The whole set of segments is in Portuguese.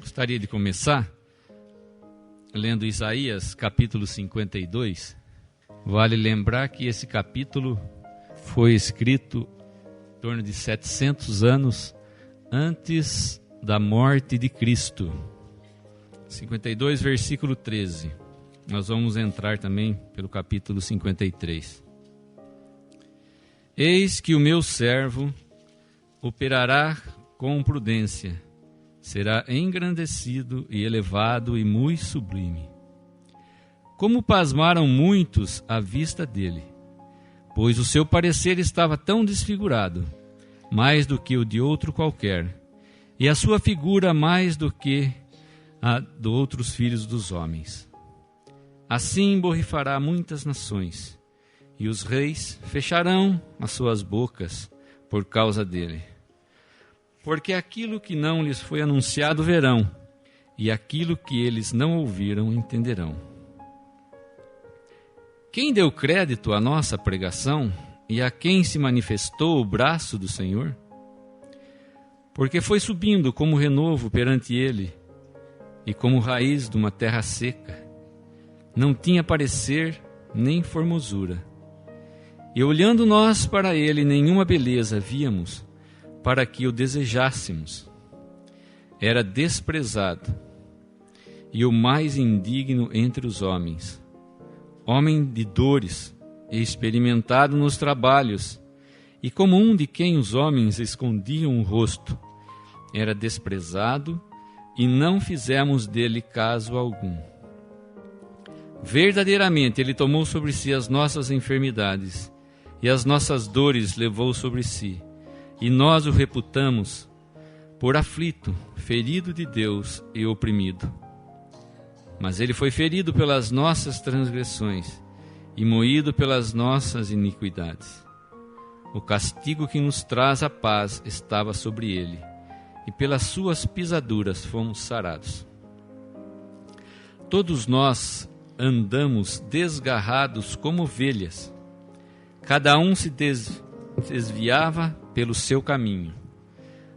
Gostaria de começar lendo Isaías, capítulo 52. Vale lembrar que esse capítulo foi escrito em torno de 700 anos antes da morte de Cristo. 52, versículo 13. Nós vamos entrar também pelo capítulo 53. Eis que o meu servo operará com prudência, será engrandecido e elevado e muito sublime. Como pasmaram muitos à vista dele, pois o seu parecer estava tão desfigurado, mais do que o de outro qualquer, e a sua figura mais do que a de outros filhos dos homens. Assim borrifará muitas nações, e os reis fecharão as suas bocas por causa dele. Porque aquilo que não lhes foi anunciado verão, e aquilo que eles não ouviram entenderão. Quem deu crédito à nossa pregação, e a quem se manifestou o braço do Senhor? Porque foi subindo como renovo perante ele, e como raiz de uma terra seca. Não tinha parecer nem formosura. E olhando nós para ele, nenhuma beleza víamos, para que o desejássemos. Era desprezado, e o mais indigno entre os homens, homem de dores, e experimentado nos trabalhos, e como um de quem os homens escondiam o rosto. Era desprezado, e não fizemos dele caso algum. Verdadeiramente ele tomou sobre si as nossas enfermidades, e as nossas dores levou sobre si. E nós o reputamos por aflito, ferido de Deus e oprimido. Mas ele foi ferido pelas nossas transgressões e moído pelas nossas iniquidades. O castigo que nos traz a paz estava sobre ele, e pelas suas pisaduras fomos sarados. Todos nós andamos desgarrados como ovelhas, cada um se desviava pelo seu caminho,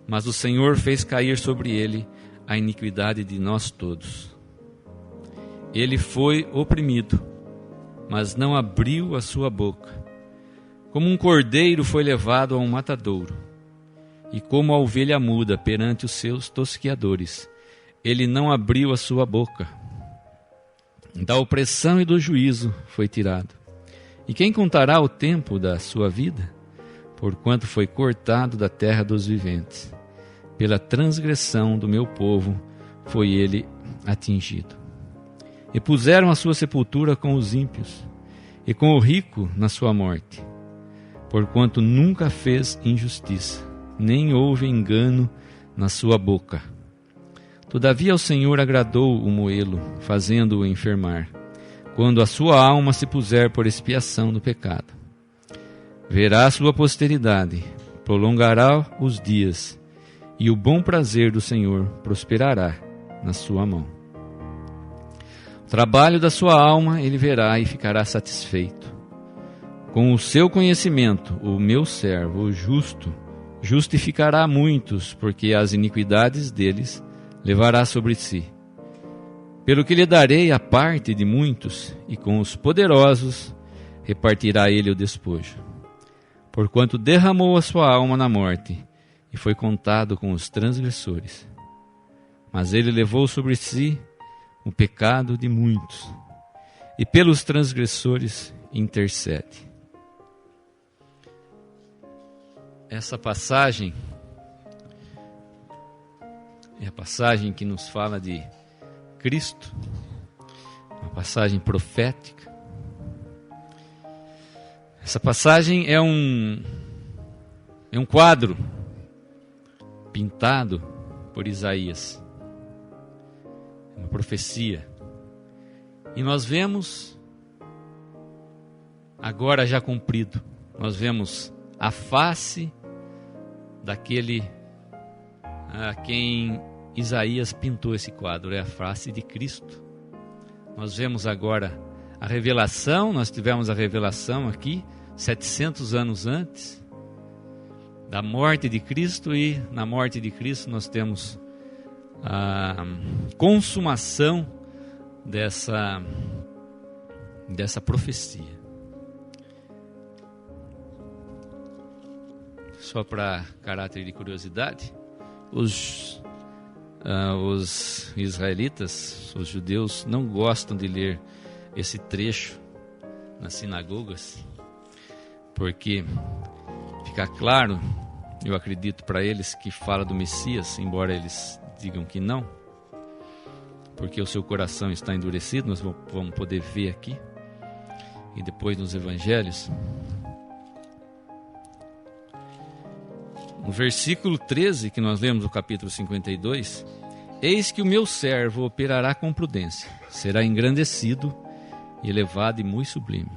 mas o Senhor fez cair sobre ele a iniquidade de nós todos. Ele foi oprimido, mas não abriu a sua boca. Como um cordeiro foi levado a um matadouro, e como a ovelha muda perante os seus tosqueadores, ele não abriu a sua boca. Da opressão e do juízo foi tirado. E quem contará o tempo da sua vida? Porquanto foi cortado da terra dos viventes. Pela transgressão do meu povo foi ele atingido. E puseram a sua sepultura com os ímpios, e com o rico na sua morte. Porquanto nunca fez injustiça, nem houve engano na sua boca. Todavia o Senhor agradou o moê-lo, fazendo-o enfermar, quando a sua alma se puser por expiação do pecado. Verá a sua posteridade, prolongará os dias, e o bom prazer do Senhor prosperará na sua mão. O trabalho da sua alma ele verá e ficará satisfeito. Com o seu conhecimento, o meu servo, o justo, justificará muitos, porque as iniquidades deles levará sobre si. Pelo que lhe darei a parte de muitos, e com os poderosos repartirá ele o despojo. Porquanto derramou a sua alma na morte, e foi contado com os transgressores. Mas ele levou sobre si o pecado de muitos, e pelos transgressores intercede. Essa passagem é a passagem que nos fala de Cristo, uma passagem profética. Essa passagem é um quadro pintado por Isaías, uma profecia. E nós vemos, agora já cumprido, nós vemos a face daquele a quem Isaías pintou esse quadro, é a face de Cristo. Nós vemos agora a revelação, nós tivemos a revelação aqui, 700 anos antes da morte de Cristo, e na morte de Cristo nós temos a consumação dessa profecia. Só para caráter de curiosidade, os israelitas, os judeus, não gostam de ler esse trecho nas sinagogas, porque fica claro, eu acredito para eles, que fala do Messias, embora eles digam que não, porque o seu coração está endurecido. Nós vamos poder ver aqui, e depois nos evangelhos. No versículo 13, que nós lemos no capítulo 52, eis que o meu servo operará com prudência, será engrandecido, elevado e muito sublime.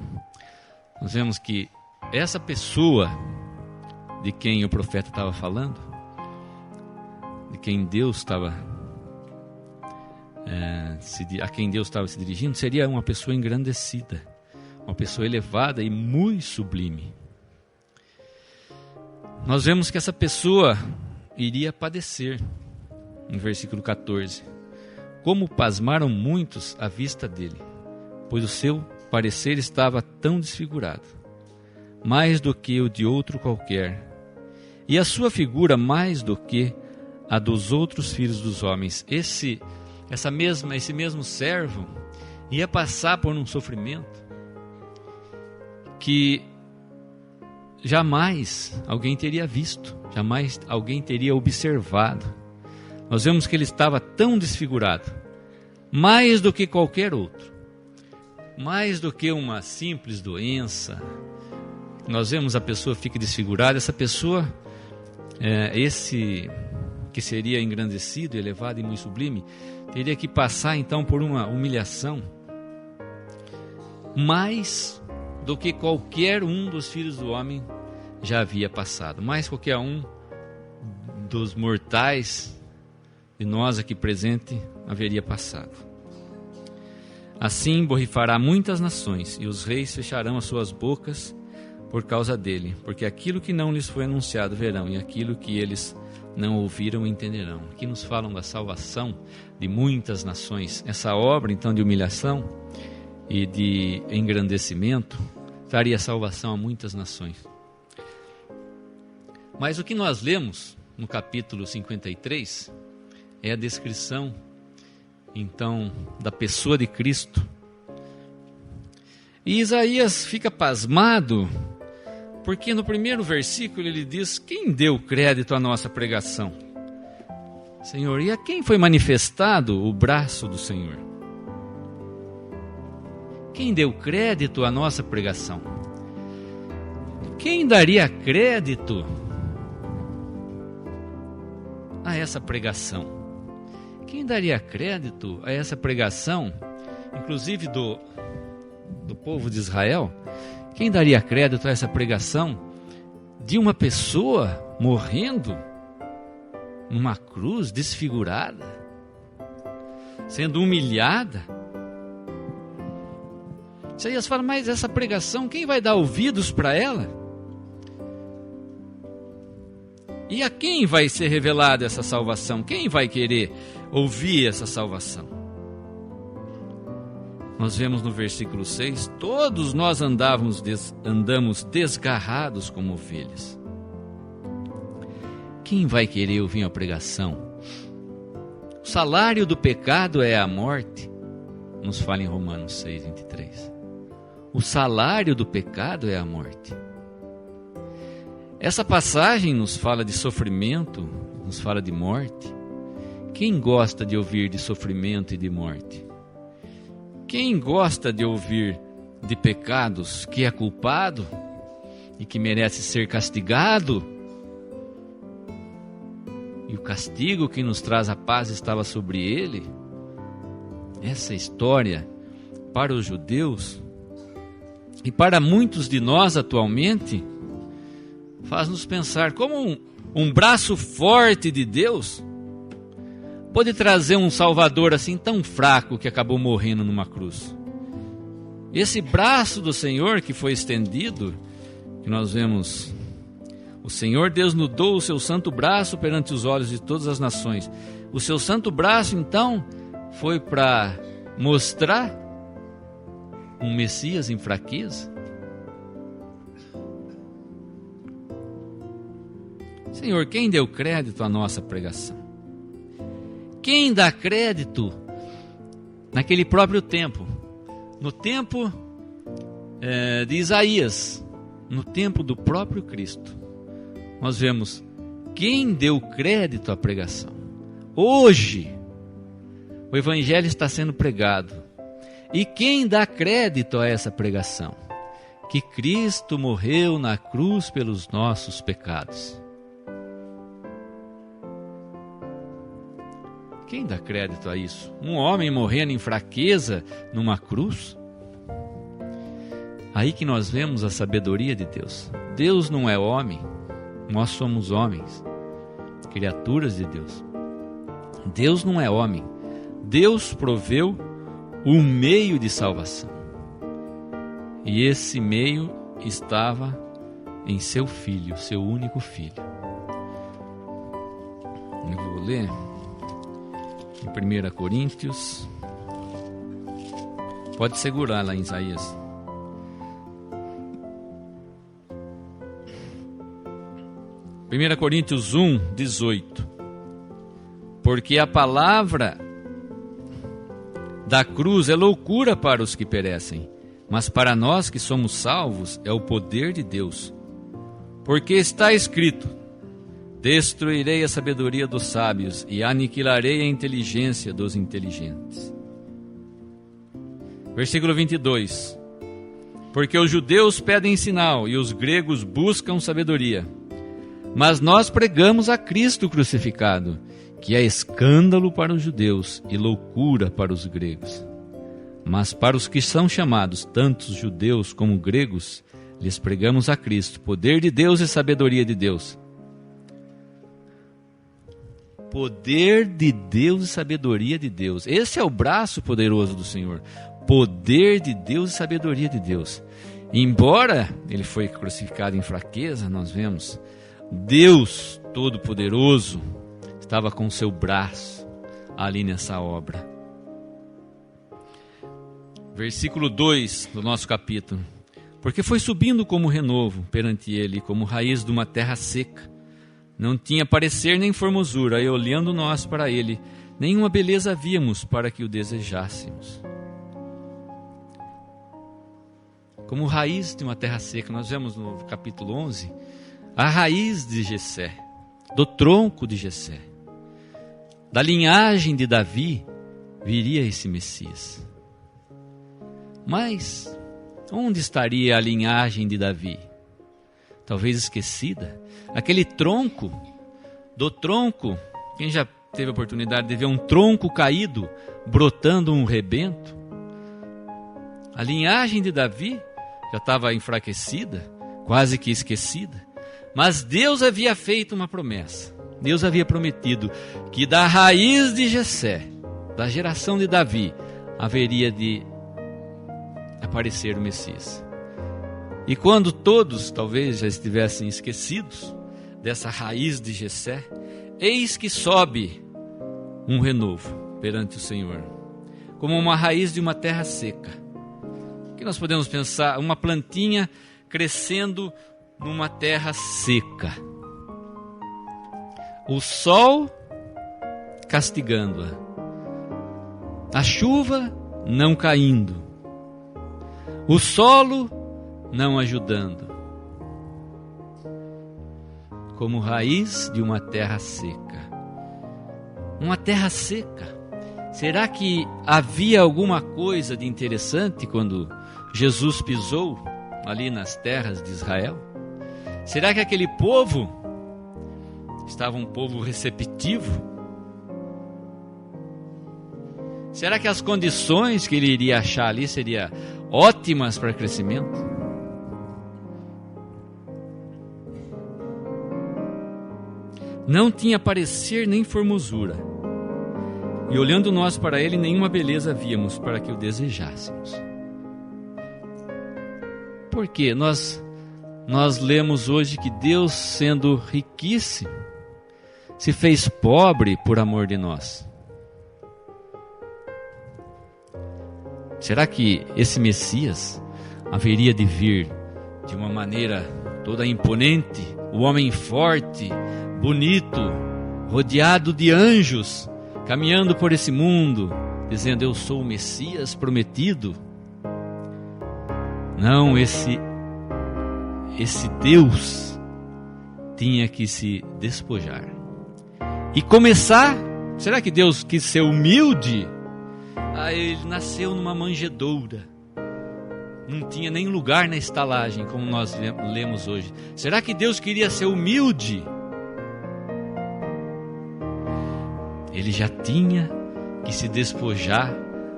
Nós vemos que essa pessoa de quem o profeta estava falando, de quem Deus estava a quem Deus estava se dirigindo, seria uma pessoa engrandecida, uma pessoa elevada e muito sublime. Nós vemos que essa pessoa iria padecer, no versículo 14. Como pasmaram muitos à vista dele, pois o seu parecer estava tão desfigurado, mais do que o de outro qualquer, e a sua figura mais do que a dos outros filhos dos homens. Esse mesmo servo ia passar por um sofrimento que jamais alguém teria visto, jamais alguém teria observado. Nós vemos que ele estava tão desfigurado, mais do que qualquer outro, mais do que uma simples doença. Nós vemos a pessoa fica desfigurada, essa pessoa, esse que seria engrandecido, elevado e muito sublime, teria que passar então por uma humilhação mais do que qualquer um dos filhos do homem já havia passado, mais qualquer um dos mortais de nós aqui presente haveria passado. Assim borrifará muitas nações, e os reis fecharão as suas bocas por causa dele, porque aquilo que não lhes foi anunciado verão, e aquilo que eles não ouviram entenderão. Aqui nos falam da salvação de muitas nações. Essa obra então de humilhação e de engrandecimento traria salvação a muitas nações. Mas o que nós lemos no capítulo 53 é a descrição então da pessoa de Cristo. E Isaías fica pasmado, porque no primeiro versículo ele diz: quem deu crédito à nossa pregação? Senhor, e a quem foi manifestado o braço do Senhor? Quem deu crédito à nossa pregação? Quem daria crédito a essa pregação? Quem daria crédito a essa pregação, inclusive do povo de Israel? Quem daria crédito a essa pregação de uma pessoa morrendo numa cruz, desfigurada, sendo humilhada? Isaías fala: mas essa pregação, quem vai dar ouvidos para ela? E a quem vai ser revelada essa salvação? Quem vai querer ouvir essa salvação? Nós vemos no versículo 6, todos nós andamos desgarrados como ovelhas. Quem vai querer ouvir a pregação? O salário do pecado é a morte, nos fala em Romanos 6, 23. O salário do pecado é a morte. Essa passagem nos fala de sofrimento, nos fala de morte. Quem gosta de ouvir de sofrimento e de morte? Quem gosta de ouvir de pecados, que é culpado e que merece ser castigado? E o castigo que nos traz a paz estava sobre ele? Essa história, para os judeus e para muitos de nós atualmente, faz-nos pensar como um braço forte de Deus pode trazer um Salvador assim tão fraco que acabou morrendo numa cruz. Esse braço do Senhor que foi estendido, que nós vemos O Senhor desnudou o seu santo braço perante os olhos de todas as nações. O seu santo braço, então, foi para mostrar um Messias em fraqueza? Senhor, quem deu crédito à nossa pregação? Quem dá crédito naquele próprio tempo? No tempo de Isaías, no tempo do próprio Cristo, nós vemos quem deu crédito à pregação. Hoje, o Evangelho está sendo pregado. E quem dá crédito a essa pregação? Que Cristo morreu na cruz pelos nossos pecados. Quem dá crédito a isso? Um homem morrendo em fraqueza numa cruz? Aí que nós vemos a sabedoria de Deus. Deus não é homem, nós somos homens, criaturas de Deus. Deus não é homem. Deus proveu um meio de salvação. E esse meio estava em seu Filho, seu único Filho. Eu vou ler em 1 Coríntios. Pode segurar lá em Isaías. 1 Coríntios 1, 18. Porque a palavra da cruz é loucura para os que perecem, mas para nós que somos salvos é o poder de Deus. Porque está escrito: destruirei a sabedoria dos sábios e aniquilarei a inteligência dos inteligentes. Versículo 22. Porque os judeus pedem sinal e os gregos buscam sabedoria. Mas nós pregamos a Cristo crucificado, que é escândalo para os judeus e loucura para os gregos. Mas para os que são chamados, tanto judeus como gregos, lhes pregamos a Cristo, poder de Deus e sabedoria de Deus. Poder de Deus e sabedoria de Deus. Esse é o braço poderoso do Senhor. Poder de Deus e sabedoria de Deus. Embora ele foi crucificado em fraqueza, nós vemos, Deus Todo-Poderoso estava com seu braço ali nessa obra. Versículo 2 do nosso capítulo. Porque foi subindo como renovo perante ele, como raiz de uma terra seca. Não tinha parecer nem formosura, e olhando nós para ele, nenhuma beleza víamos para que o desejássemos. Como raiz de uma terra seca, nós vemos no capítulo 11, a raiz de Jessé, do tronco de Jessé, da linhagem de Davi, viria esse Messias. Mas onde estaria a linhagem de Davi? Talvez esquecida. Aquele tronco, do tronco, quem já teve a oportunidade de ver um tronco caído, brotando um rebento? A linhagem de Davi já estava enfraquecida, quase que esquecida. Mas Deus havia feito uma promessa. Deus havia prometido que da raiz de Jessé, da geração de Davi, haveria de aparecer o Messias. E quando todos talvez já estivessem esquecidos dessa raiz de Jessé, eis que sobe um renovo perante o Senhor, como uma raiz de uma terra seca. O que nós podemos pensar? Uma plantinha crescendo numa terra seca. O sol castigando-a, a chuva não caindo, o solo não ajudando, como raiz de uma terra seca. Uma terra seca. Será que havia alguma coisa de interessante quando Jesus pisou ali nas terras de Israel? Será que aquele povo estava um povo receptivo? Será que as condições que ele iria achar ali seriam ótimas para crescimento? Não tinha parecer nem formosura, e olhando nós para ele, nenhuma beleza víamos para que o desejássemos. Porque nós nós lemos hoje que Deus, sendo riquíssimo, se fez pobre por amor de nós. Será que esse Messias haveria de vir de uma maneira toda imponente, o homem forte, bonito, rodeado de anjos, caminhando por esse mundo, dizendo: eu sou o Messias prometido? Não, esse Deus tinha que se despojar e começar. Será que Deus quis ser humilde? Ele nasceu numa manjedoura, não tinha nem lugar na estalagem, como nós lemos hoje. Será que Deus queria ser humilde? Ele já tinha que se despojar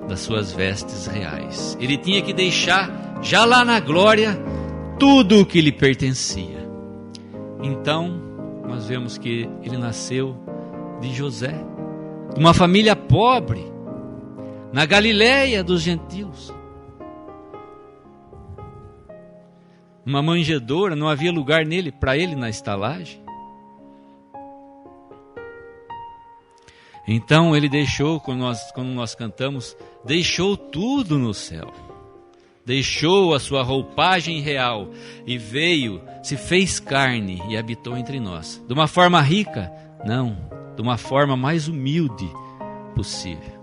das suas vestes reais. Ele tinha que deixar, já lá na glória, tudo o que lhe pertencia. Então, nós vemos que ele nasceu de José, de uma família pobre, na Galileia dos gentios. Uma manjedoura, não havia lugar para ele na estalagem. Então ele deixou, quando nós cantamos, deixou tudo no céu. Deixou a sua roupagem real e veio, se fez carne e habitou entre nós. De uma forma rica? Não, de uma forma mais humilde possível.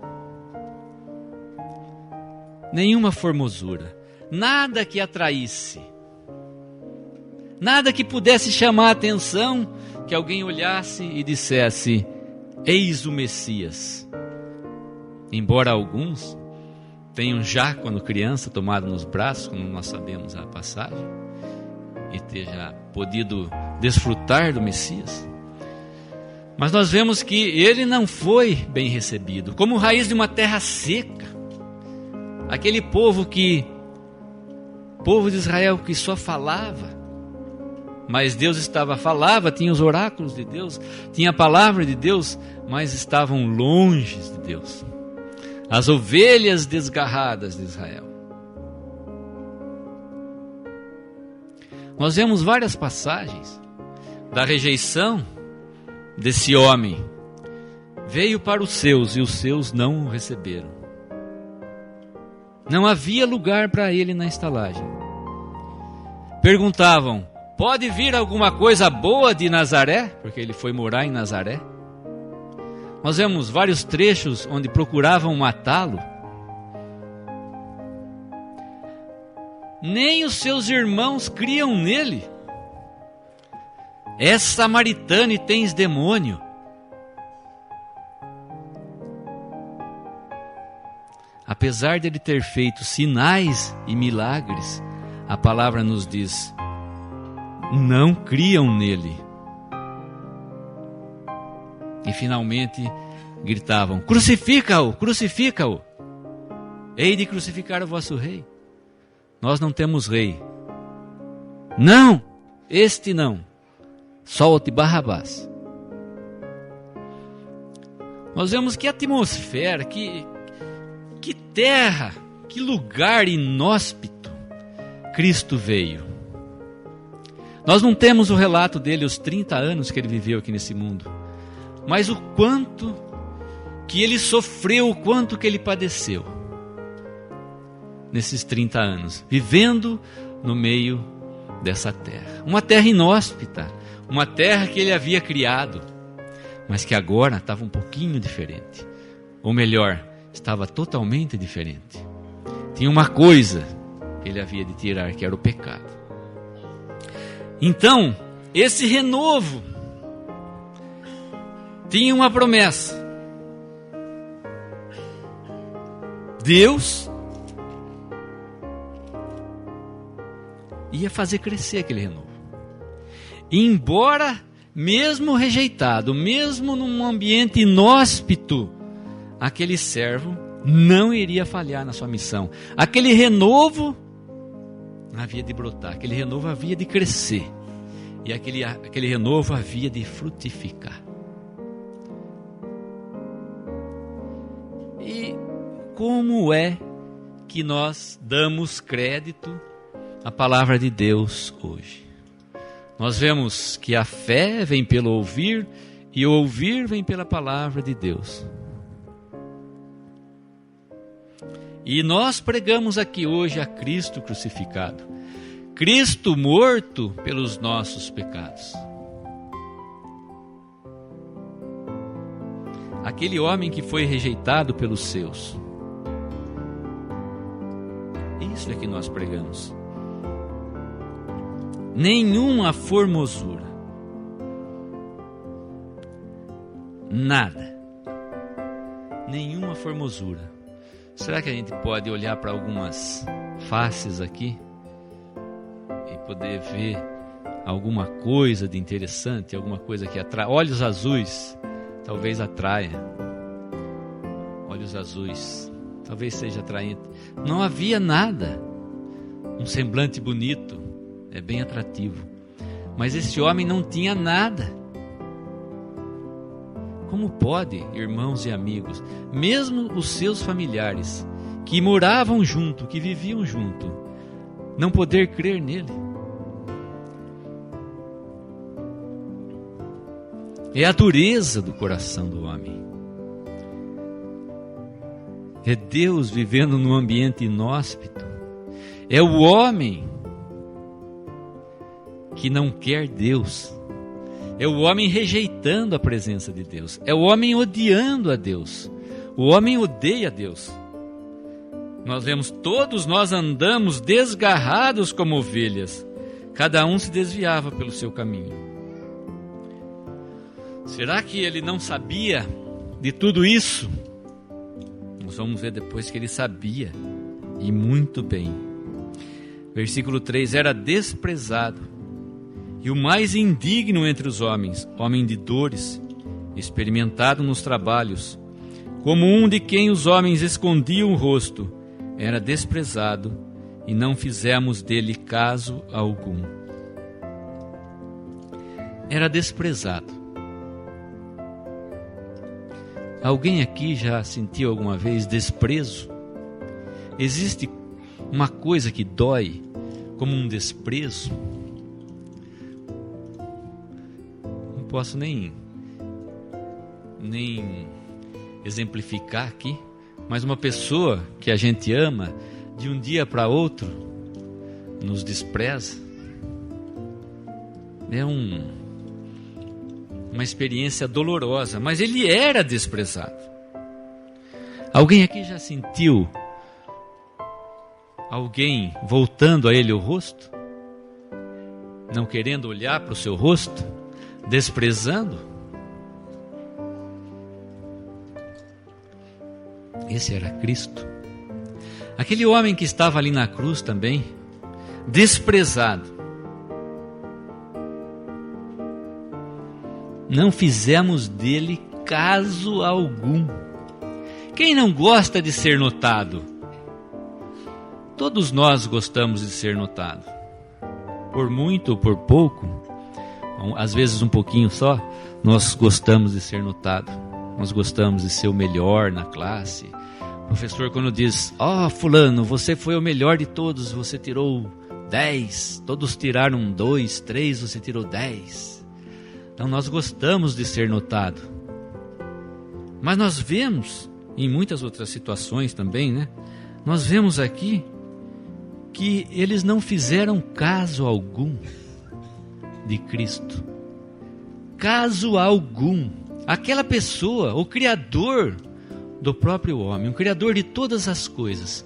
Nenhuma formosura, nada que atraísse, nada que pudesse chamar a atenção, que alguém olhasse e dissesse: eis o Messias. Embora alguns tenham já, quando criança, tomado nos braços, como nós sabemos a passagem, e ter já podido desfrutar do Messias, mas nós vemos que ele não foi bem recebido, como raiz de uma terra seca. Aquele povo de Israel que só falava, mas Deus falava, tinha os oráculos de Deus, tinha a palavra de Deus, mas estavam longe de Deus. As ovelhas desgarradas de Israel. Nós vemos várias passagens da rejeição desse homem. Veio para os seus e os seus não o receberam. Não havia lugar para ele na estalagem. Perguntavam: pode vir alguma coisa boa de Nazaré? Porque ele foi morar em Nazaré. Nós vemos vários trechos onde procuravam matá-lo. Nem os seus irmãos criam nele. És samaritano e tens demônio. Apesar de ele ter feito sinais e milagres, a palavra nos diz: não criam nele. E finalmente gritavam: crucifica-o, crucifica-o. Hei de crucificar o vosso rei. Nós não temos rei. Não, este não. Solte Barrabás. Nós vemos que atmosfera, que terra, que lugar inóspito Cristo veio. Nós não temos o relato dele, os 30 anos que ele viveu aqui nesse mundo, mas o quanto que ele sofreu, o quanto que ele padeceu nesses 30 anos, vivendo no meio dessa terra. Uma terra inóspita, uma terra que ele havia criado, mas que agora estava um pouquinho diferente. Ou melhor, estava totalmente diferente. Tinha uma coisa que ele havia de tirar, que era o pecado. Então, esse renovo tinha uma promessa. Deus ia fazer crescer aquele renovo. E embora, mesmo rejeitado, mesmo num ambiente inóspito, aquele servo não iria falhar na sua missão. Aquele renovo havia de brotar, aquele renovo havia de crescer, e aquele renovo havia de frutificar. E como é que nós damos crédito à palavra de Deus hoje? Nós vemos que a fé vem pelo ouvir, e o ouvir vem pela palavra de Deus. E nós pregamos aqui hoje a Cristo crucificado, Cristo morto pelos nossos pecados. Aquele homem que foi rejeitado pelos seus. Isso é que nós pregamos. Nenhuma formosura. Nada. Nenhuma formosura. Será que a gente pode olhar para algumas faces aqui e poder ver alguma coisa de interessante, alguma coisa que atrai? Olhos azuis, talvez atraia. Olhos azuis, talvez seja atraente. Não havia nada. Um semblante bonito, é bem atrativo. Mas esse homem não tinha nada. Como pode, irmãos e amigos, mesmo os seus familiares, que moravam junto, que viviam junto, não poder crer nele? É a dureza do coração do homem. É Deus vivendo num ambiente inóspito. É o homem que não quer Deus. É o homem rejeitando a presença de Deus. É o homem odiando a Deus. O homem odeia a Deus. Nós vemos, todos nós andamos desgarrados como ovelhas. Cada um se desviava pelo seu caminho. Será que ele não sabia de tudo isso? Nós vamos ver depois que ele sabia, e muito bem. Versículo 3: era desprezado, e o mais indigno entre os homens, homem de dores, experimentado nos trabalhos, como um de quem os homens escondiam o rosto, era desprezado, e não fizemos dele caso algum. Era desprezado. Alguém aqui já sentiu alguma vez desprezo? Existe uma coisa que dói como um desprezo? Não posso nem exemplificar aqui, mas uma pessoa que a gente ama, de um dia para outro, nos despreza. É uma experiência dolorosa, mas ele era desprezado. Alguém aqui já sentiu alguém voltando a ele o rosto? Não querendo olhar para o seu rosto? Desprezando? Esse era Cristo. Aquele homem que estava ali na cruz também, desprezado. Não fizemos dele caso algum. Quem não gosta de ser notado? Todos nós gostamos de ser notado. Por muito ou por pouco, às vezes um pouquinho só, nós gostamos de ser notado. Nós gostamos de ser o melhor na classe. O professor, quando diz: fulano, você foi o melhor de todos, você tirou 10. Todos tiraram 2, 3, você tirou 10. Então nós gostamos de ser notado. Mas nós vemos, em muitas outras situações também, né? Nós vemos aqui que eles não fizeram caso algum de Cristo. Caso algum. Aquela pessoa, o Criador do próprio homem, o Criador de todas as coisas,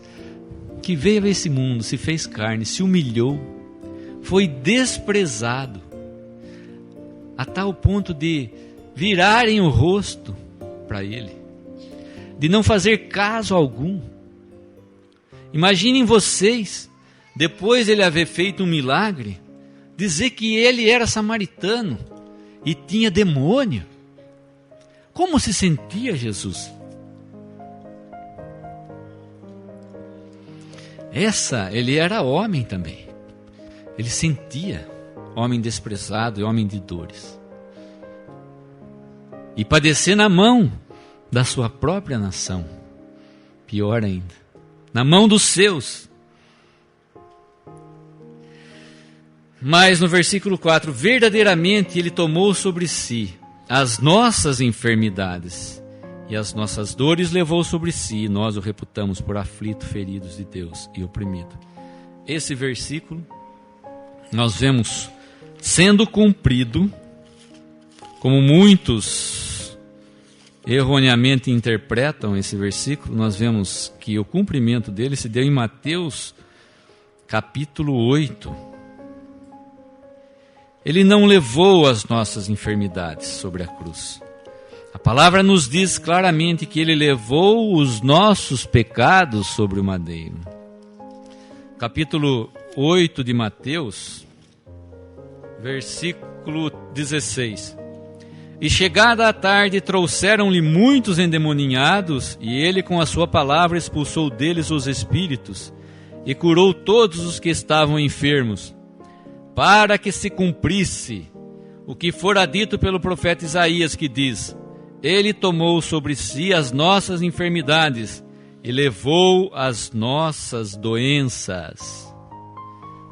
que veio a esse mundo, se fez carne, se humilhou, foi desprezado, a tal ponto de virarem o rosto para ele, de não fazer caso algum. Imaginem vocês, depois de ele haver feito um milagre, dizer que ele era samaritano e tinha demônio. Como se sentia Jesus? Ele era homem também. Ele sentia, homem desprezado e homem de dores. E padecer na mão da sua própria nação. Pior ainda, na mão dos seus. Mas no versículo 4, verdadeiramente Ele tomou sobre si as nossas enfermidades e as nossas dores levou sobre si, e nós o reputamos por aflito, ferido de Deus e oprimido. Esse versículo nós vemos sendo cumprido, como muitos erroneamente interpretam esse versículo. Nós vemos que o cumprimento dele se deu em Mateus capítulo 8. Ele não levou as nossas enfermidades sobre a cruz. A palavra nos diz claramente que Ele levou os nossos pecados sobre o madeiro. Capítulo 8 de Mateus, versículo 16. E chegada a tarde, trouxeram-lhe muitos endemoninhados, e Ele com a sua palavra expulsou deles os espíritos, e curou todos os que estavam enfermos, para que se cumprisse o que fora dito pelo profeta Isaías, que diz: Ele tomou sobre si as nossas enfermidades e levou as nossas doenças.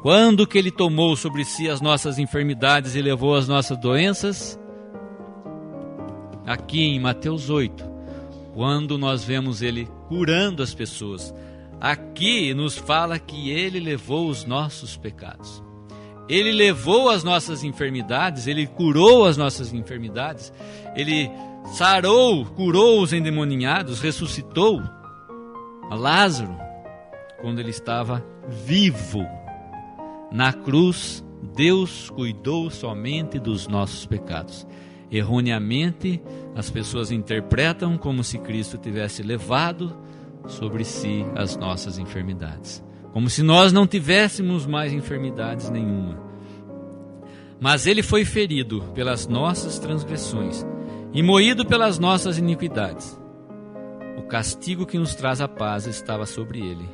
Quando que Ele tomou sobre si as nossas enfermidades e levou as nossas doenças? Aqui em Mateus 8, quando nós vemos Ele curando as pessoas. Aqui nos fala que Ele levou os nossos pecados. Ele levou as nossas enfermidades, Ele curou as nossas enfermidades, Ele sarou, curou os endemoninhados, ressuscitou a Lázaro quando ele estava vivo. Na cruz, Deus cuidou somente dos nossos pecados. Erroneamente, as pessoas interpretam como se Cristo tivesse levado sobre si as nossas enfermidades, como se nós não tivéssemos mais enfermidades nenhuma. Mas Ele foi ferido pelas nossas transgressões e moído pelas nossas iniquidades. O castigo que nos traz a paz estava sobre Ele,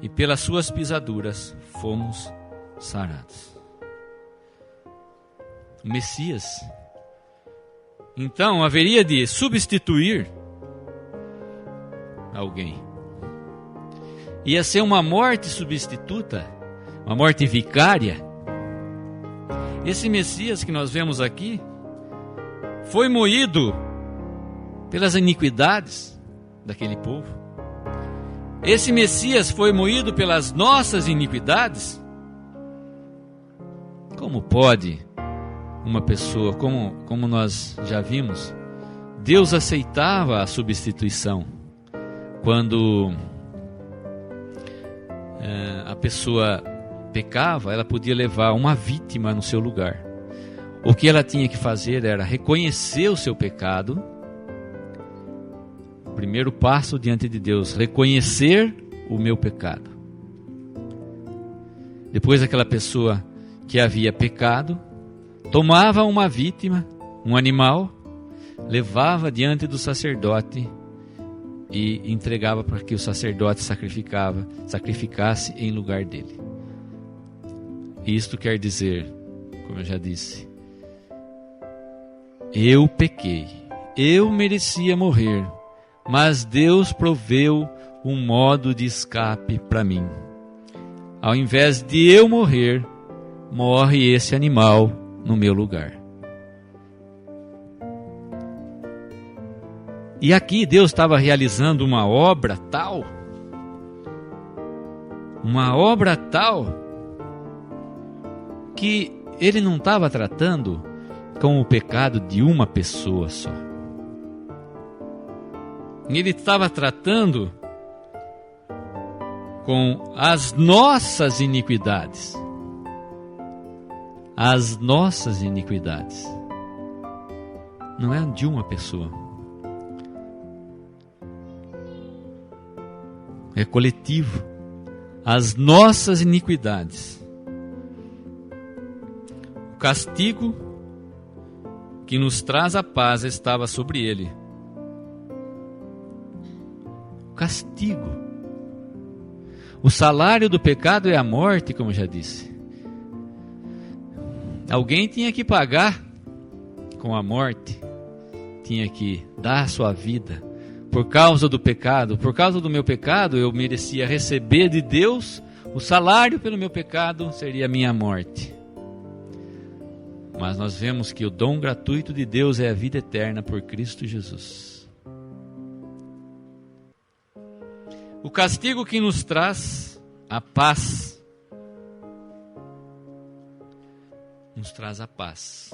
e pelas suas pisaduras fomos sarados. O Messias, então, haveria de substituir alguém. Ia ser uma morte substituta, uma morte vicária. Esse Messias que nós vemos aqui foi moído pelas iniquidades daquele povo. Esse Messias foi moído pelas nossas iniquidades. Como pode uma pessoa, como nós já vimos, Deus aceitava a substituição. Quando a pessoa pecava, ela podia levar uma vítima no seu lugar. O que ela tinha que fazer era reconhecer o seu pecado. O primeiro passo diante de Deus, reconhecer o meu pecado. Depois, aquela pessoa que havia pecado tomava uma vítima, um animal, levava diante do sacerdote e entregava para que o sacerdote sacrificasse em lugar dele. Isto quer dizer, como eu já disse, eu pequei, eu merecia morrer, mas Deus proveu um modo de escape para mim. Ao invés de eu morrer, morre esse animal no meu lugar. E aqui Deus estava realizando uma obra tal, que Ele não estava tratando com o pecado de uma pessoa só. Ele estava tratando com as nossas iniquidades. As nossas iniquidades. Não é de uma pessoa. É coletivo. As nossas iniquidades. O castigo que nos traz a paz estava sobre ele. O castigo. O salário do pecado é a morte, como já disse. Alguém tinha que pagar com a morte. Tinha que dar a sua vida por causa do pecado. Por causa do meu pecado, eu merecia receber de Deus. O salário pelo meu pecado seria a minha morte. Mas nós vemos que o dom gratuito de Deus é a vida eterna por Cristo Jesus. O castigo que nos traz a paz, nos traz a paz.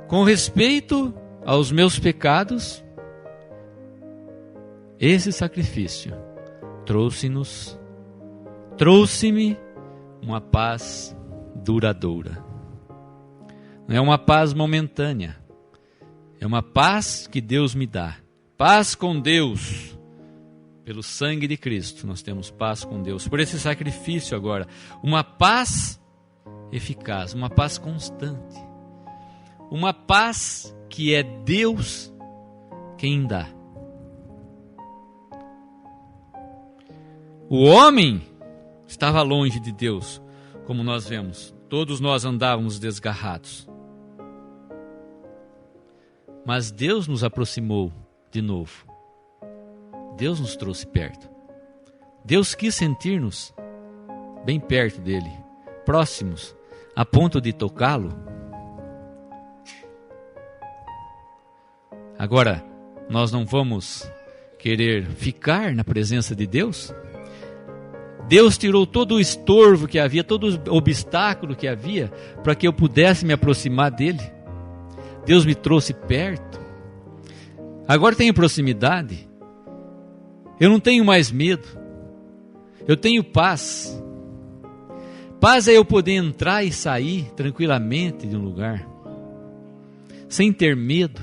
Com respeito aos meus pecados, esse sacrifício trouxe-me uma paz duradoura. Não é uma paz momentânea, é uma paz que Deus me dá. Paz com Deus. Pelo sangue de Cristo nós temos paz com Deus. Por esse sacrifício agora, uma paz eficaz, uma paz constante. Uma paz que é Deus quem dá. O homem estava longe de Deus, como nós vemos. Todos nós andávamos desgarrados. Mas Deus nos aproximou de novo. Deus nos trouxe perto. Deus quis sentir-nos bem perto dele, próximos, a ponto de tocá-lo. Agora, nós não vamos querer ficar na presença de Deus? Deus tirou todo o estorvo que havia, todo o obstáculo que havia, para que eu pudesse me aproximar dele. Deus me trouxe perto. Agora tenho proximidade. Eu não tenho mais medo. Eu tenho paz. Paz é eu poder entrar e sair tranquilamente de um lugar, sem ter medo,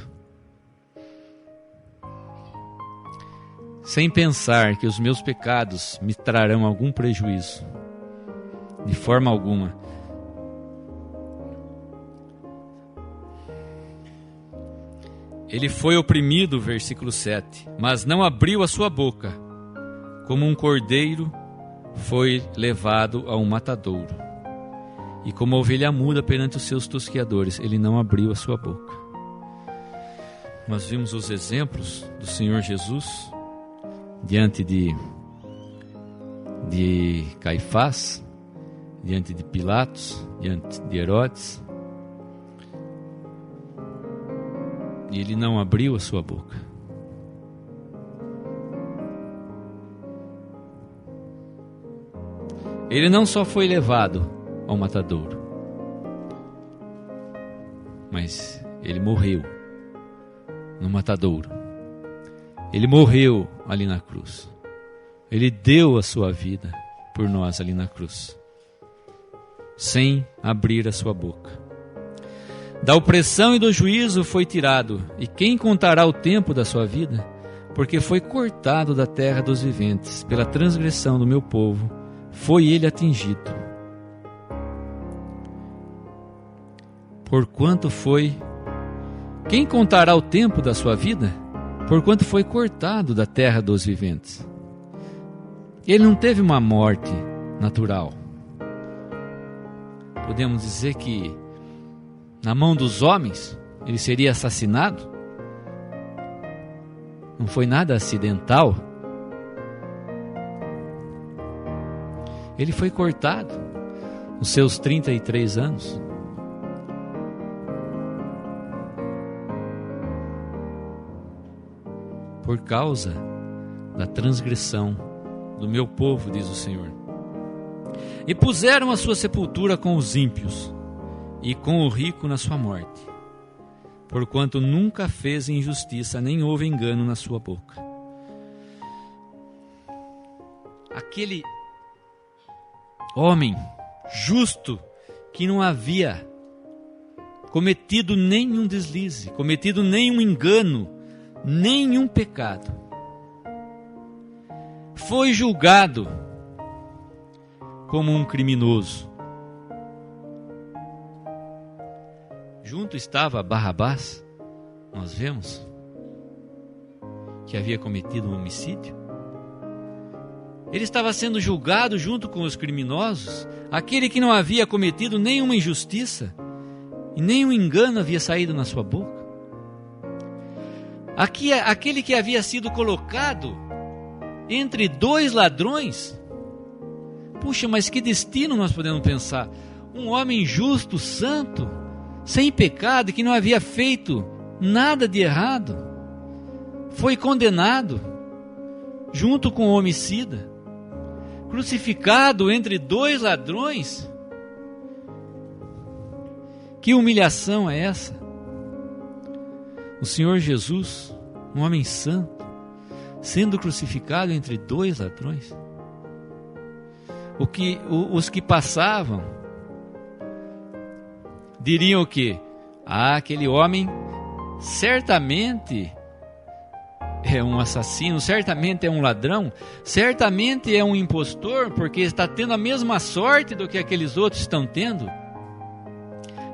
sem pensar que os meus pecados me trarão algum prejuízo, de forma alguma. Ele foi oprimido, versículo 7, mas não abriu a sua boca, como um cordeiro foi levado a um matadouro, e como ovelha muda perante os seus tosqueadores, ele não abriu a sua boca. Nós vimos os exemplos do Senhor Jesus, diante de Caifás, diante de Pilatos, diante de Herodes, e ele não abriu a sua boca. Ele não só foi levado ao matadouro, mas ele morreu no matadouro. Ele morreu ali na cruz. Ele deu a sua vida por nós ali na cruz, sem abrir a sua boca. Da opressão e do juízo foi tirado, e quem contará o tempo da sua vida? Porque foi cortado da terra dos viventes, pela transgressão do meu povo, foi ele atingido. Porquanto foi... Quem contará o tempo da sua vida? Porquanto foi cortado da terra dos viventes. Ele não teve uma morte natural. Podemos dizer que na mão dos homens ele seria assassinado? Não foi nada acidental. Ele foi cortado nos seus 33 anos. Por causa da transgressão do meu povo, diz o Senhor. E puseram a sua sepultura com os ímpios, e com o rico na sua morte, porquanto nunca fez injustiça, nem houve engano na sua boca. Aquele homem justo, que não havia cometido nenhum deslize, cometido nenhum engano, nenhum pecado, foi julgado como um criminoso. Junto estava Barrabás, nós vemos, que havia cometido um homicídio. Ele estava sendo julgado junto com os criminosos, aquele que não havia cometido nenhuma injustiça, e nenhum engano havia saído na sua boca. Aquele que havia sido colocado entre dois ladrões. Puxa, mas que destino nós podemos pensar? um homem justo, santo, sem pecado, que não havia feito nada de errado, foi condenado junto com o homicida, crucificado entre dois ladrões. Que humilhação é essa? O Senhor Jesus, um homem santo, sendo crucificado entre dois ladrões. Os que passavam diriam o quê? Aquele homem certamente é um assassino, certamente é um ladrão, certamente é um impostor, porque está tendo a mesma sorte do que aqueles outros estão tendo.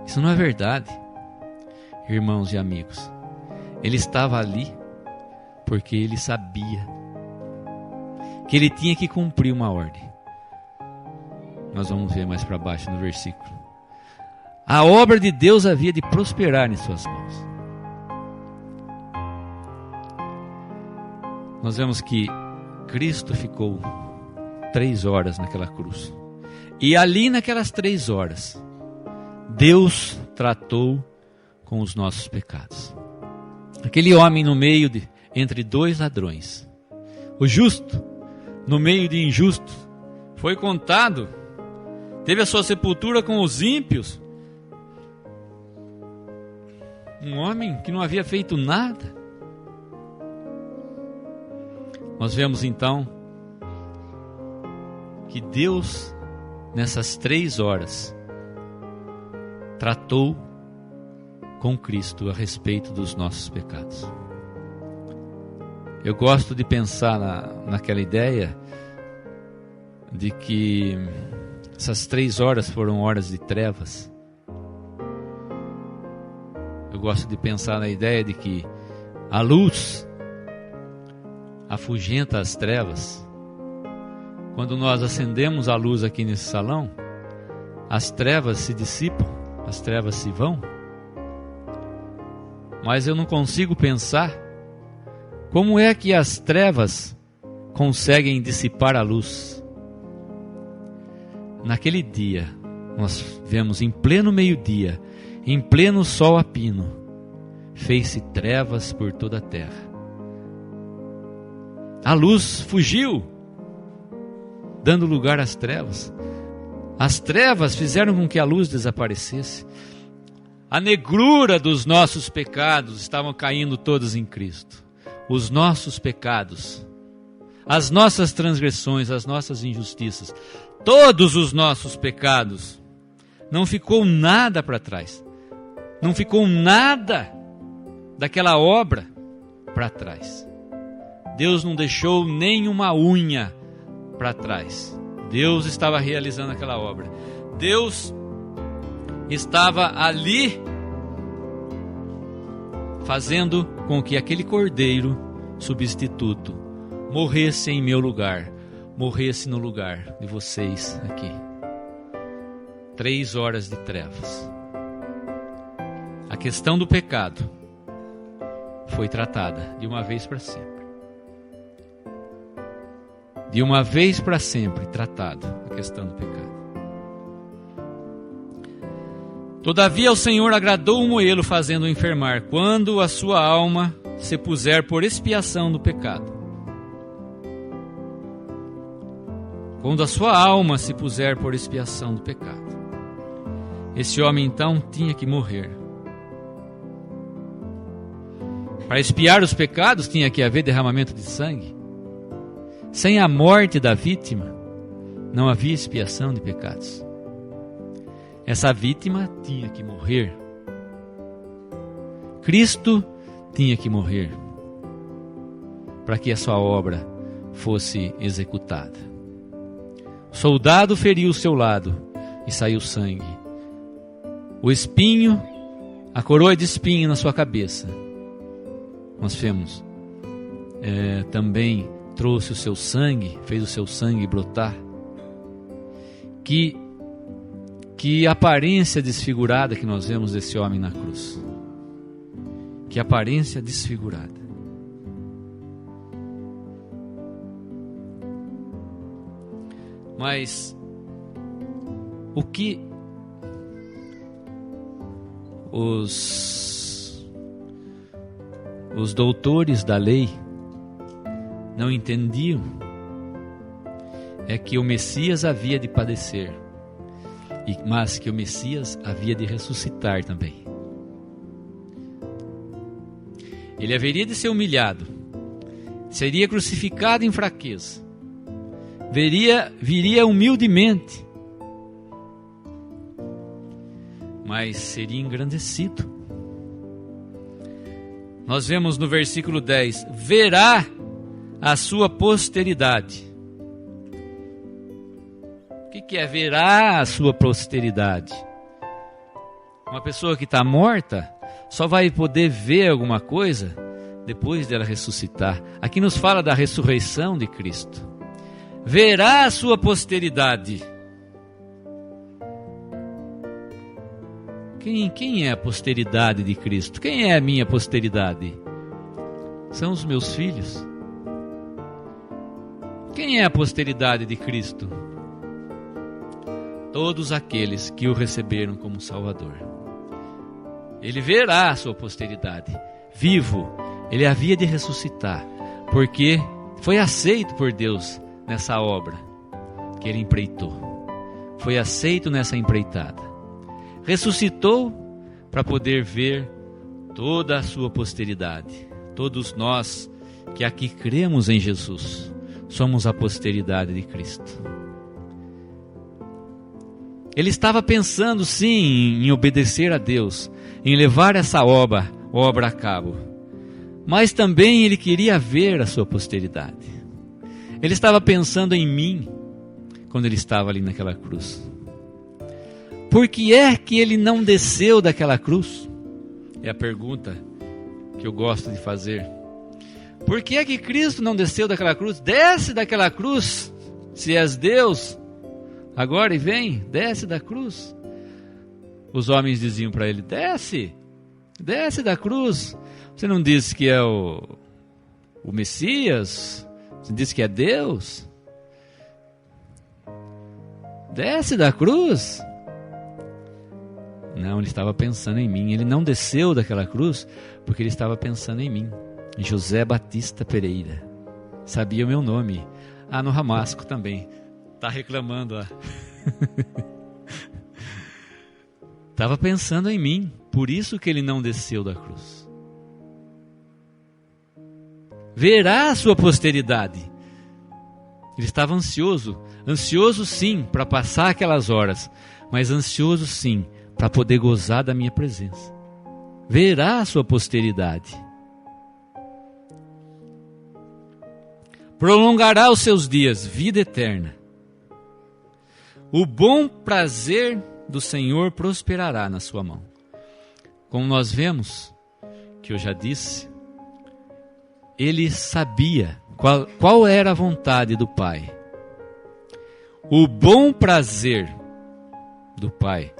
Isso não é verdade, irmãos e amigos. Ele estava ali porque ele sabia que ele tinha que cumprir uma ordem. Nós vamos ver mais para baixo no versículo. A obra de Deus havia de prosperar em suas mãos. Nós vemos que Cristo ficou 3 horas naquela cruz. E ali naquelas 3 horas, Deus tratou com os nossos pecados. Aquele homem no meio entre dois ladrões, o justo no meio de injustos, foi contado, teve a sua sepultura com os ímpios. Um homem que não havia feito nada. Nós vemos então que Deus, nessas 3 horas, tratou com Cristo a respeito dos nossos pecados. Eu gosto de pensar naquela ideia de que essas 3 horas foram horas de trevas. Eu gosto de pensar na ideia de que a luz afugenta as trevas. Quando nós acendemos a luz aqui nesse salão, as trevas se dissipam, as trevas se vão. Mas eu não consigo pensar como é que as trevas conseguem dissipar a luz. Naquele dia, nós vemos em pleno meio-dia, em pleno sol a pino, fez-se trevas por toda a terra. A luz fugiu, dando lugar às trevas. As trevas fizeram com que a luz desaparecesse. A negrura dos nossos pecados estavam caindo todas em Cristo. Os nossos pecados, as nossas transgressões, as nossas injustiças, todos os nossos pecados, não ficou nada para trás. Não ficou nada daquela obra para trás. Deus não deixou nenhuma unha para trás. Deus estava realizando aquela obra. Deus estava ali fazendo com que aquele cordeiro substituto morresse em meu lugar, morresse no lugar de vocês aqui. 3 horas de trevas. A questão do pecado foi tratada de uma vez para sempre. De uma vez para sempre tratado a questão do pecado. Todavia o Senhor agradou o moê-lo, fazendo-o enfermar, quando a sua alma se puser por expiação do pecado. Quando a sua alma se puser por expiação do pecado. Esse homem então tinha que morrer. Para expiar os pecados tinha que haver derramamento de sangue. Sem a morte da vítima, não havia expiação de pecados. Essa vítima tinha que morrer. Cristo tinha que morrer para que a sua obra fosse executada. O soldado feriu o seu lado e saiu sangue. O espinho, a coroa de espinho na sua cabeça. Nós vemos também trouxe o seu sangue, fez o seu sangue brotar. Que aparência desfigurada que nós vemos desse homem na cruz. Que aparência desfigurada. Mas o que os doutores da lei não entendiam é que o Messias havia de padecer, mas que o Messias havia de ressuscitar também. Ele haveria de ser humilhado, seria crucificado em fraqueza, viria humildemente, mas seria engrandecido. Nós vemos no versículo 10, verá a sua posteridade. O que é verá a sua posteridade? Uma pessoa que está morta só vai poder ver alguma coisa depois dela ressuscitar. Aqui nos fala da ressurreição de Cristo. Verá a sua posteridade. Quem é a posteridade de Cristo? Quem é a minha posteridade? São os meus filhos. Quem é a posteridade de Cristo? Todos aqueles que o receberam como Salvador. Ele verá a sua posteridade. Vivo, ele havia de ressuscitar, porque foi aceito por Deus nessa obra que ele empreitou. Foi aceito nessa empreitada. Ressuscitou para poder ver toda a sua posteridade. Todos nós que aqui cremos em Jesus, somos a posteridade de Cristo. Ele estava pensando sim em obedecer a Deus, em levar essa obra a cabo, mas também ele queria ver a sua posteridade. Ele estava pensando em mim quando ele estava ali naquela cruz. Por que é que ele não desceu daquela cruz? É a pergunta que eu gosto de fazer. Por que é que Cristo não desceu daquela cruz? Desce daquela cruz, se és Deus. Agora e vem, desce da cruz. Os homens diziam para ele, desce da cruz. Você não disse que é o Messias? Você disse que é Deus? Desce da cruz. Não, ele estava pensando em mim. Ele não desceu daquela cruz porque ele estava pensando em mim. José Batista Pereira. Sabia o meu nome. No Ramasco também. Está reclamando, ó. Estava pensando em mim. Por isso que ele não desceu da cruz. Verá a sua posteridade. Ele estava ansioso sim para passar aquelas horas, mas ansioso sim para poder gozar da minha presença. Verá a sua posteridade. Prolongará os seus dias, vida eterna. O bom prazer do Senhor prosperará na sua mão. Como nós vemos, que eu já disse, ele sabia qual era a vontade do Pai. O bom prazer do Pai.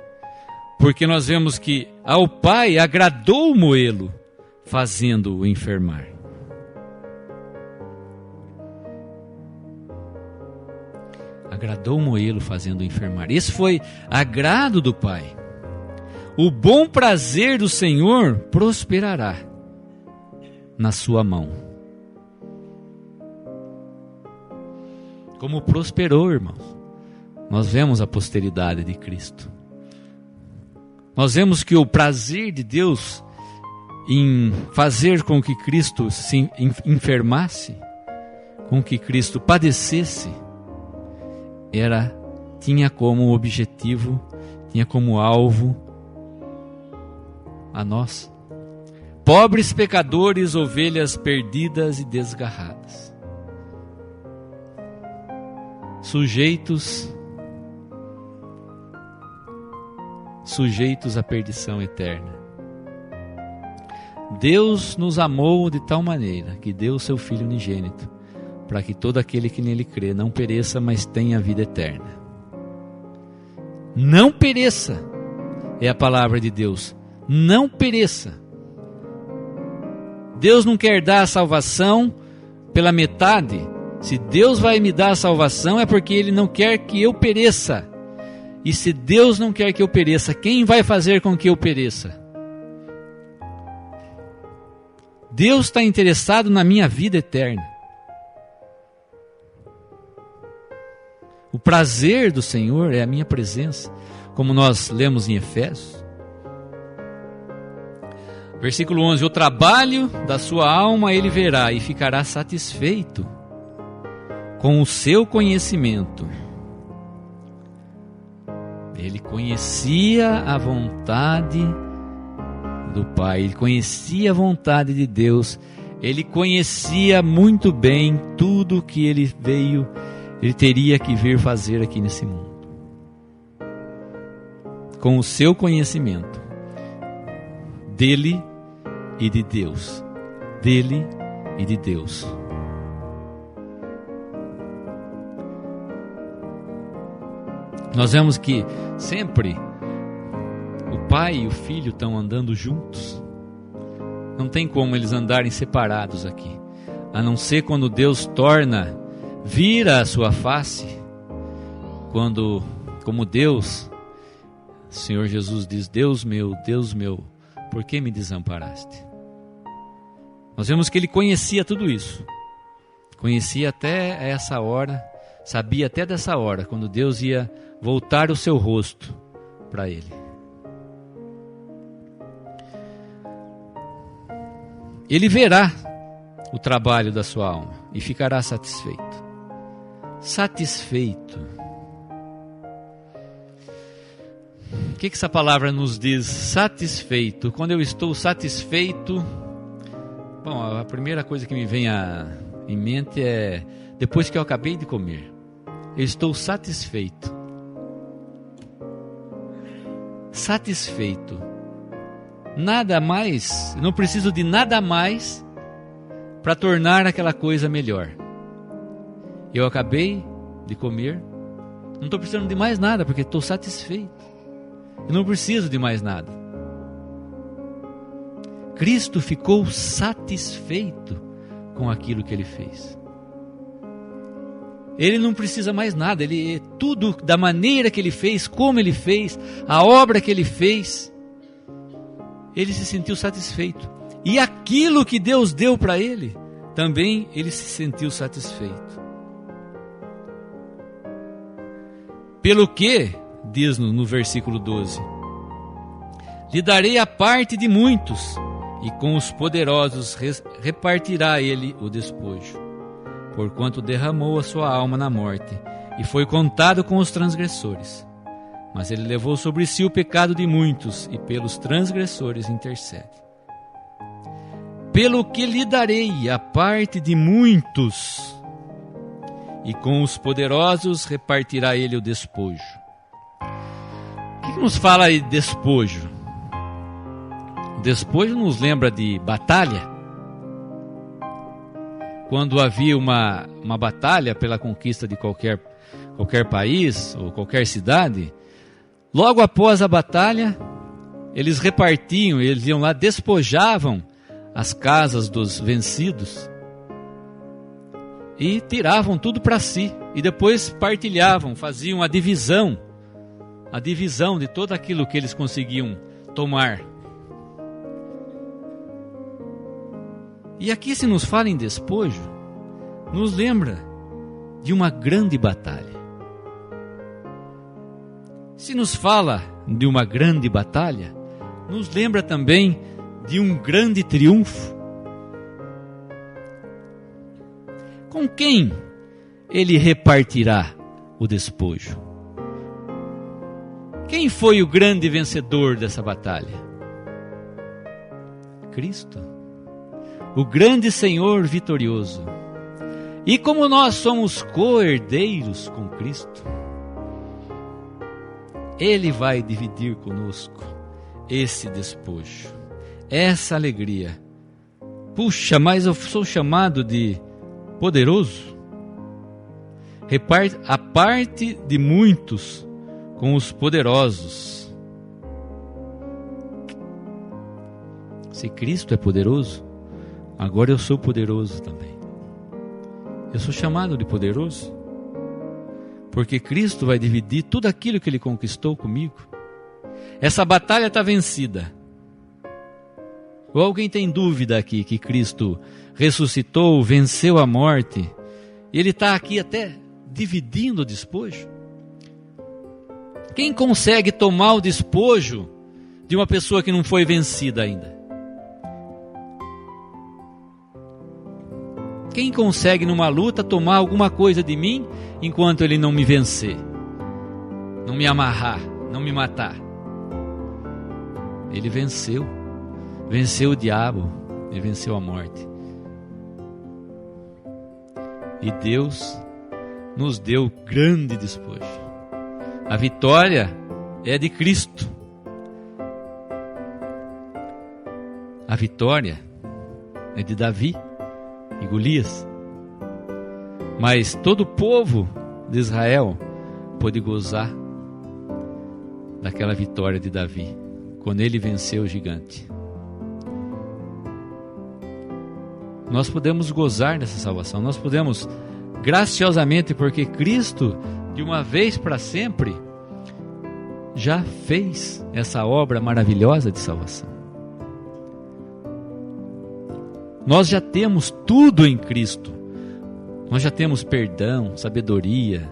Porque nós vemos que ao Pai agradou moê-lo, fazendo-o enfermar. Agradou moê-lo, fazendo-o enfermar. Esse foi agrado do Pai. O bom prazer do Senhor prosperará na sua mão. Como prosperou, irmãos. Nós vemos a posteridade de Cristo. Nós vemos que o prazer de Deus em fazer com que Cristo se enfermasse, com que Cristo padecesse, tinha como objetivo, tinha como alvo a nós. Pobres pecadores, ovelhas perdidas e desgarradas. Sujeitos à perdição eterna. Deus nos amou de tal maneira que deu o seu Filho unigênito, para que todo aquele que nele crê não pereça, mas tenha a vida eterna. Não pereça, é a palavra de Deus. Não pereça. Deus não quer dar a salvação pela metade. Se Deus vai me dar a salvação é porque Ele não quer que eu pereça. E se Deus não quer que eu pereça, quem vai fazer com que eu pereça? Deus está interessado na minha vida eterna. O prazer do Senhor é a minha presença, como nós lemos em Efésios. Versículo 11: o trabalho da sua alma ele verá e ficará satisfeito com o seu conhecimento. Ele conhecia a vontade do Pai, ele conhecia a vontade de Deus, ele conhecia muito bem tudo que ele teria que vir fazer aqui nesse mundo. Com o seu conhecimento dele e de Deus, dele e de Deus. Nós vemos que sempre o pai e o filho estão andando juntos. Não tem como eles andarem separados aqui, a não ser quando Deus vira a sua face, quando, como Deus, o Senhor Jesus diz: Deus meu, por que me desamparaste? Nós vemos que ele conhecia tudo isso, conhecia até essa hora, sabia até dessa hora, quando Deus ia voltar o seu rosto para ele. Ele verá o trabalho da sua alma e ficará satisfeito. Satisfeito. O que essa palavra nos diz? Satisfeito. Quando eu estou satisfeito, bom, a primeira coisa que me vem em mente é depois que eu acabei de comer. Eu estou satisfeito. Satisfeito. Nada mais, não preciso de nada mais para tornar aquela coisa melhor. Eu acabei de comer, não estou precisando de mais nada, porque estou satisfeito. Eu não preciso de mais nada. Cristo ficou satisfeito com aquilo que ele fez. Ele não precisa mais nada, tudo da maneira que ele fez, como ele fez, a obra que ele fez, ele se sentiu satisfeito. E aquilo que Deus deu para ele, também ele se sentiu satisfeito. Pelo que, diz no versículo 12: lhe darei a parte de muitos, e com os poderosos repartirá ele o despojo, porquanto derramou a sua alma na morte, e foi contado com os transgressores. Mas ele levou sobre si o pecado de muitos, e pelos transgressores intercede. Pelo que lhe darei a parte de muitos, e com os poderosos repartirá ele o despojo. O que nos fala aí despojo? Despojo nos lembra de batalha. Quando havia uma batalha pela conquista de qualquer país ou qualquer cidade, logo após a batalha, eles repartiam, eles iam lá, despojavam as casas dos vencidos e tiravam tudo para si, e depois partilhavam, faziam a divisão de todo aquilo que eles conseguiam tomar. E aqui, se nos fala em despojo, nos lembra de uma grande batalha. Se nos fala de uma grande batalha, nos lembra também de um grande triunfo. Com quem ele repartirá o despojo? Quem foi o grande vencedor dessa batalha? Cristo, o grande Senhor vitorioso. E como nós somos co-herdeiros com Cristo, Ele vai dividir conosco esse despojo, essa alegria. Puxa, mas eu sou chamado de poderoso? Reparte a parte de muitos com os poderosos. Se Cristo é poderoso, agora eu sou poderoso também. Eu sou chamado de poderoso, porque Cristo vai dividir tudo aquilo que Ele conquistou comigo. Essa batalha está vencida. Ou alguém tem dúvida aqui que Cristo ressuscitou, venceu a morte, e Ele está aqui até dividindo o despojo? Quem consegue tomar o despojo de uma pessoa que não foi vencida ainda? Quem consegue numa luta tomar alguma coisa de mim enquanto ele não me vencer? Não me amarrar, não me matar? Ele venceu. Venceu o diabo. Ele venceu a morte. E Deus nos deu grande despojo. A vitória é de Cristo. A vitória é de Davi e Golias. Mas todo o povo de Israel pôde gozar daquela vitória de Davi, quando ele venceu o gigante. Nós podemos gozar dessa salvação, nós podemos graciosamente, porque Cristo, de uma vez para sempre, já fez essa obra maravilhosa de salvação. Nós já temos tudo em Cristo. Nós já temos perdão, sabedoria,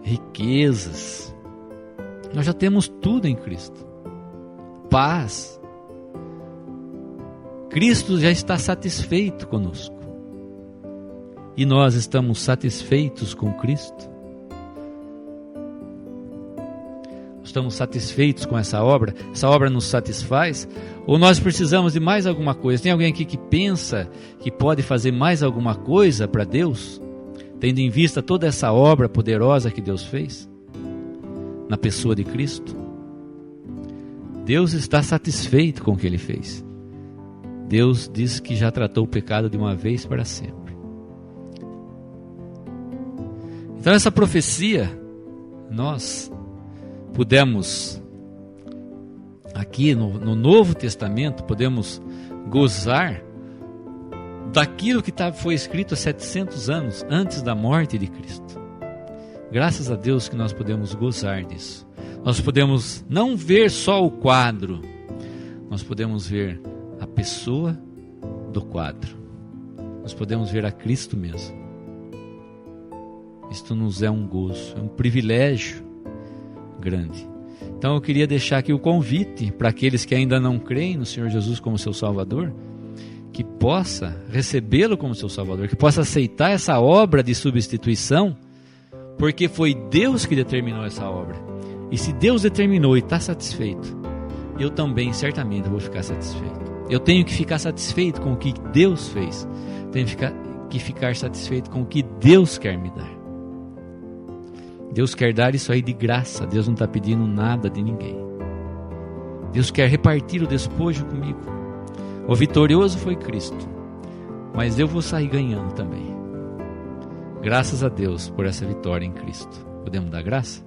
riquezas. Nós já temos tudo em Cristo. Paz. Cristo já está satisfeito conosco. E nós estamos satisfeitos com Cristo? Estamos satisfeitos com essa obra? Essa obra nos satisfaz? Ou nós precisamos de mais alguma coisa? Tem alguém aqui que pensa que pode fazer mais alguma coisa para Deus, tendo em vista toda essa obra poderosa que Deus fez na pessoa de Cristo? Deus está satisfeito com o que Ele fez. Deus diz que já tratou o pecado de uma vez para sempre. Então essa profecia, nós pudemos, aqui no Novo Testamento, podemos gozar daquilo que foi escrito há 700 anos antes da morte de Cristo. Graças a Deus que nós podemos gozar disso. Nós podemos não ver só o quadro, nós podemos ver a pessoa do quadro. Nós podemos ver a Cristo mesmo. Isto nos é um gozo, é um privilégio grande. Então eu queria deixar aqui o convite para aqueles que ainda não creem no Senhor Jesus como seu Salvador, que possa recebê-lo como seu Salvador, que possa aceitar essa obra de substituição, porque foi Deus que determinou essa obra. E se Deus determinou e está satisfeito, eu também certamente vou ficar satisfeito. Eu tenho que ficar satisfeito com o que Deus fez. Tenho que ficar satisfeito com o que Deus quer me dar. Deus quer dar isso aí de graça. Deus não está pedindo nada de ninguém. Deus quer repartir o despojo comigo. O vitorioso foi Cristo, mas eu vou sair ganhando também. Graças a Deus por essa vitória em Cristo. Podemos dar graça?